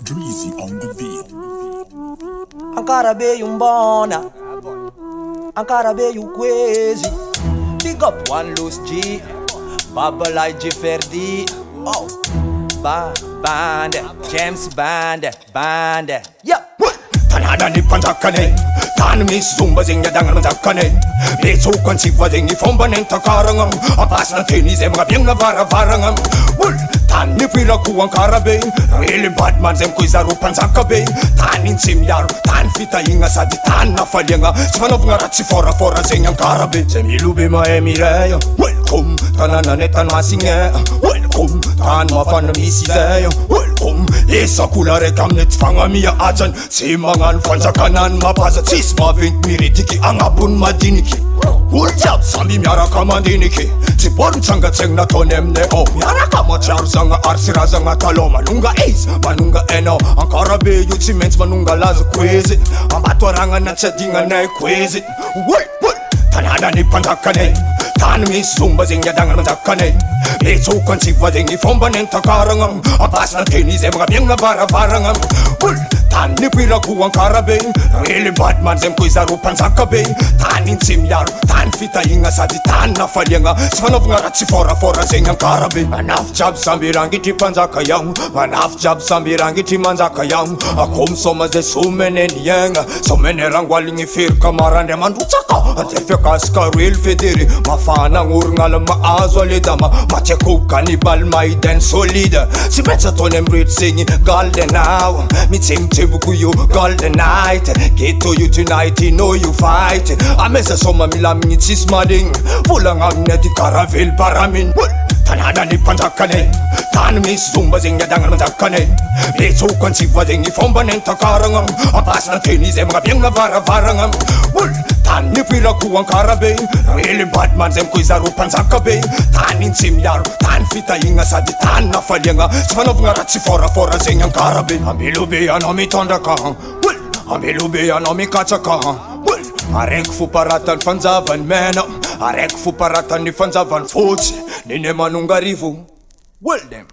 Dreezy on the beat. Ankara Bayu Mbona, Ankara Bayu Kwezi. Big up one loose G, Bubble IG Ferdi. Oh, Band, James Band. Yeah. Tanada ni pantakane, tan mis zumba zinga dangan mantakane. Beso kon siva zingi fomba nenta karangam. Apas na tenis e mga biyang na vara-varangam. Tan ni pila ku Ankara Bay, really bad man zem kuy zaro panzakabe. Tan in simyaro, tan fita inga sa di tan na falyanga. Smanov nga ratsi fora zing Ankara Bay. Zem ilube ma emireya, welcome. Tanana netan masinge, welcome. Tan mafana misizeya, welcome. Esa kulare kam net fanga miya ajan. Simangan fanzakanan mapaza sis mavint miritiki angabun madiniki. Uljab sambi miara kamandiniki. Sipon changa cheng na tonemne o miara kama char sanga arsira zanga talo manunga ace manunga eno Ankara Bay youth cements manunga lazo kwezi ambatwaranga na chadinga na kwezi tanada ni pandakane tan mis zumba zinga dangan mandakane beso kon siva zingi fomba nenta karangam apas na tenis e mga biyang na vara-varangam tan ni pila ku Ankara Bay, really bad man zem kuy zaro panzakabe. Tan in simyaro, tan fita inga sa di tan na falyanga. Smanov nga ratsi fora zing Ankara Bay. Manaf jab sambirangi ti panzakayang, manaf jab sambirangi ti manzakayang. Akom soma ze sumene niyenga, somene rangwaling ifir kamarande mandutsaka. Ante feka skaril fediri, mafana ngurngal maazo lidama. Macheko kanibal maiden solida. Si betsa tonem rit singi golden hour. Mi tim bukuyo golden night. Get to you tonight, you know you fight. Amesa soma milamini chismading. Pulang ang neti karavil paramin. Tanada ni pandakane, tan mis zumba zinga dangan mandakane. Beso kon siva zingi fomba nenta karangam. Apas na tenis e mga biyang na vara-varangam. Tan ni pila ku Ankara Bay, really bad man zem kuy zaro panzakabe. Tan in simyaro, tan fita inga sa di tan na falyanga. Smanov nga ratsi fora zing Ankara Bay. Ambilube anomi tonda ka, ambilube anomi kacha ka. Arek fu paratan fanzavan mena, arek fu paratan ni fanzavan foci. Nine manungarivu, well them.